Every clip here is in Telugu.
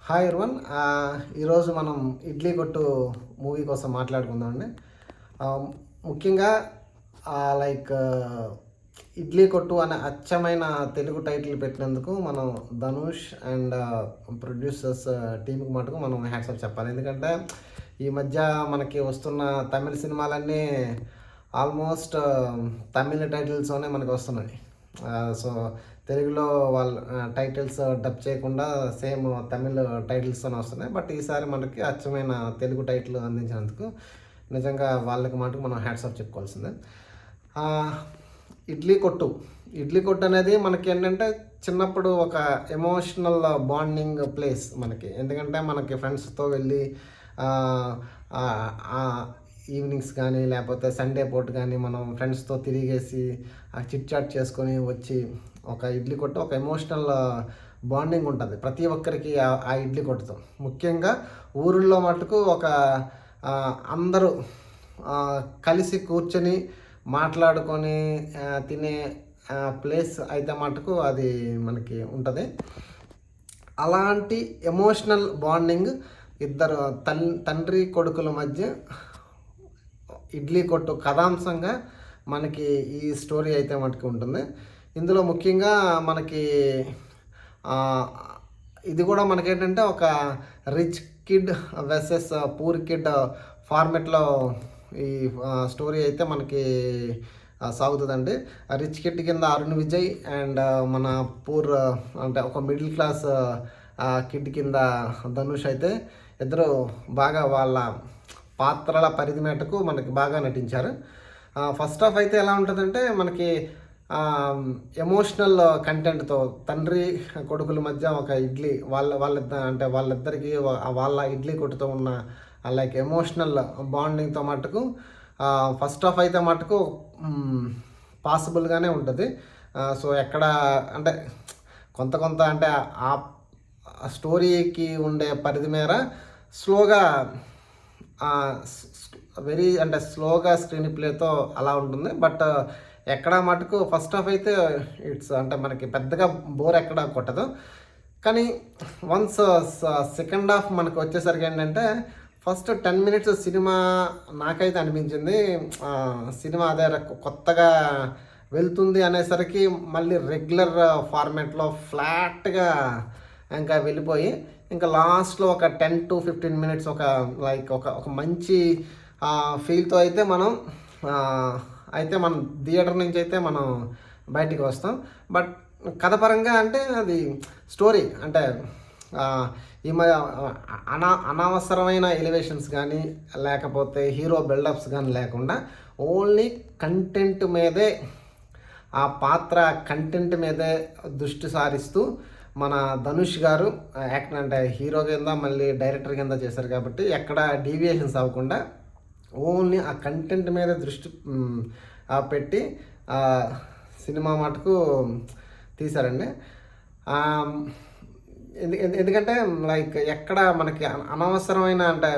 Hi Erwan. ఈరోజు మనం ఇడ్లీ కొట్టు మూవీ కోసం మాట్లాడుకుందామండి. ముఖ్యంగా లైక్ ఇడ్లీ కొట్టు అనే అచ్చమైన తెలుగు టైటిల్ పెట్టినందుకు మనం ధనుష్ అండ్ ప్రొడ్యూసర్స్ టీంకి మటుకు మనం హ్యాట్సాప్ చెప్పాలి. ఎందుకంటే ఈ మధ్య మనకి వస్తున్న తమిళ సినిమాలన్నీ ఆల్మోస్ట్ తమిళ టైటిల్స్తోనే మనకు వస్తున్నాయి. సో తెలుగులో వాళ్ళ టైటిల్స్ డబ్ చేయకుండా సేమ్ తమిళ్ టైటిల్స్తోనే వస్తున్నాయి. బట్ ఈసారి మనకి అచ్చమైన తెలుగు టైటిల్ అందించినందుకు నిజంగా వాళ్ళకి మటుకు మనం హ్యాట్సాప్ చెప్పుకోవాల్సిందే. ఇడ్లీ కొట్టు అనేది మనకి ఏంటంటే చిన్నప్పుడు ఒక ఎమోషనల్ బాండింగ్ ప్లేస్ మనకి. ఎందుకంటే మనకి ఫ్రెండ్స్తో వెళ్ళి ఈవినింగ్స్ కానీ లేకపోతే సండే పూట కానీ మనం ఫ్రెండ్స్తో తిరిగేసి చిట్ చాట్ చేసుకొని వచ్చి ఒక ఇడ్లీ కొట్టు ఒక ఎమోషనల్ బాండింగ్ ఉంటుంది ప్రతి ఒక్కరికి ఆ ఇడ్లీ కొట్టుతో. ముఖ్యంగా ఊరిలో మటుకు ఒక అందరూ కలిసి కూర్చొని మాట్లాడుకొని తినే ప్లేస్ అయితే మటుకు అది మనకి ఉంటుంది. అలాంటి ఎమోషనల్ బాండింగ్ ఇద్దరు తండ్రి కొడుకుల మధ్య ఇడ్లీ కొట్టు కథాంశంగా మనకి ఈ స్టోరీ అయితే మటుకు ఉంటుంది. ఇందులో ముఖ్యంగా మనకి ఇది కూడా మనకేంటంటే ఒక rich kid versus poor kid ఫార్మెట్లో ఈ స్టోరీ అయితే మనకి సాగుతుందండి. రిచ్ కిడ్ కింద అరుణ్ విజయ్ అండ్ మన పూర్ అంటే ఒక మిడిల్ క్లాస్ కిడ్ కింద ధనుష్ అయితే ఇద్దరు బాగా వాళ్ళ పాత్రల పరిధి మేటకు మనకి బాగా నటించారు. ఫస్ట్ హాఫ్ అయితే ఎలా ఉంటుందంటే మనకి ఎమోషనల్ కంటెంట్తో తండ్రి కొడుకుల మధ్య ఒక ఇడ్లీ వాళ్ళిద్దరికి వాళ్ళ ఇడ్లీ కొట్టుతో ఉన్న లైక్ ఎమోషనల్ బాండింగ్తో మటుకు ఫస్ట్ హాఫ్ అయితే మటుకు పాసిబుల్గానే ఉంటుంది. సో ఎక్కడ అంటే కొంత అంటే ఆ స్టోరీకి ఉండే పరిధి మేర స్లోగా స్లోగా స్క్రీన్ ప్లేతో అలా ఉంటుంది. బట్ ఎక్కడ మటుకు ఫస్ట్ హాఫ్ అయితే ఇట్స్ అంటే మనకి పెద్దగా బోర్ ఎక్కడ కొట్టదు. కానీ వన్స్ సెకండ్ హాఫ్ మనకు వచ్చేసరికి ఏంటంటే ఫస్ట్ 10 minutes సినిమా నాకైతే అనిపించింది సినిమా అదే కొత్తగా వెళ్తుంది అనేసరికి మళ్ళీ రెగ్యులర్ ఫార్మాట్లో ఫ్లాట్గా ఇంకా వెళ్ళిపోయి ఇంకా లాస్ట్లో ఒక 10 to 15 minutes ఒక మంచి ఫీల్తో అయితే మనం థియేటర్ నుంచి అయితే మనం బయటికి వస్తాం. బట్ కథపరంగా అంటే అది స్టోరీ అంటే ఈ అనవసరమైన ఎలివేషన్స్ కానీ లేకపోతే హీరో బిల్డప్స్ కానీ లేకుండా ఓన్లీ కంటెంట్ మీదే ఆ పాత్ర కంటెంట్ మీదే దృష్టి సారిస్తూ మన ధనుష్ గారు యాక్టర్ అంటే హీరో కింద మళ్ళీ డైరెక్టర్ కింద చేశారు కాబట్టి ఎక్కడ డీవియేషన్స్ అవ్వకుండా ఓన్లీ ఆ కంటెంట్ మీద దృష్టి పెట్టి సినిమా మటుకు తీశారండి. ఎందుకంటే లైక్ ఎక్కడ మనకి అనవసరమైన అంటే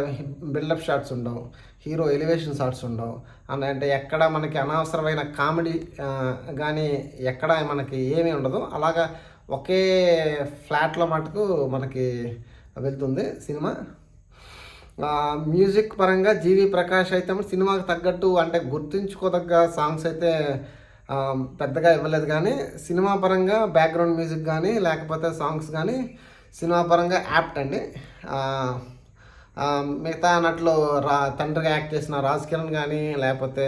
బిల్డప్ షాట్స్ ఉండవు, హీరో ఎలివేషన్ షాట్స్ ఉండవు అంటే ఎక్కడ మనకి అనవసరమైన కామెడీ కానీ ఎక్కడ మనకి ఏమీ ఉండదు. అలాగా ఒకే ఫ్లాట్లో మటుకు మనకి వెళ్తుంది సినిమా. మ్యూజిక్ పరంగా జీవి ప్రకాష్ అయితే సినిమాకి తగ్గట్టు అంటే గుర్తుంచుకోదగ్గ సాంగ్స్ అయితే పెద్దగా ఇవ్వలేదు. కానీ సినిమా పరంగా బ్యాక్గ్రౌండ్ మ్యూజిక్ కానీ లేకపోతే సాంగ్స్ కానీ సినిమా పరంగా యాప్ట్ అండి. మిగతా నటులు తండ్రిగా యాక్ట్ చేసిన రాజ్ కిరణ్ కానీ లేకపోతే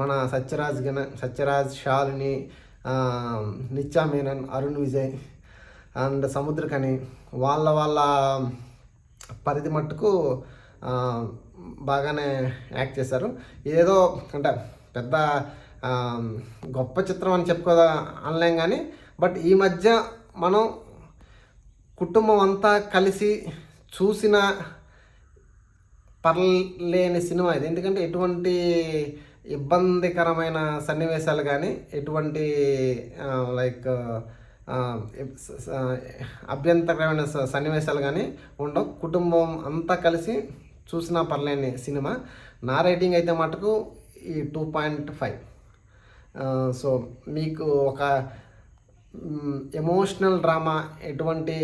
మన సత్యరాజ్, శాలిని, నిత్యా మేనన్, అరుణ్ విజయ్ అండ్ సముద్రకని వాళ్ళ పరిధి మట్టుకు బాగానే యాక్ట్ చేశారు. ఏదో అంటే పెద్ద గొప్ప చిత్రం అని చెప్పుకోదా అనలేం కానీ బట్ ఈ మధ్య మనం కుటుంబం అంతా కలిసి చూసిన పర్లేని సినిమా ఇది. ఎందుకంటే ఎటువంటి ఇబ్బందికరమైన సన్నివేశాలు కానీ ఎటువంటి లైక్ అభ్యంతరకరమైన సన్నివేశాలు కానీ ఉండవు. కుటుంబం అంతా కలిసి చూసినా పర్లేని సినిమా. నా రేటింగ్ అయితే మటుకు ఈ 2.5. సో మీకు ఒక ఎమోషనల్ డ్రామా ఎటువంటి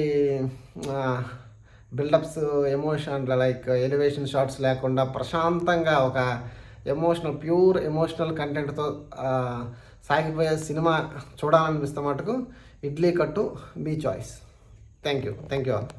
build-ups, emotion like elevation shots లేకుండా ప్రశాంతంగా ఒక ప్యూర్ ఎమోషనల్ కంటెంట్తో సాగిపోయే సినిమా చూడాలనిపిస్తే మటుకు ఇడ్లీ కట్టు మీ చాయిస్. Thank you all.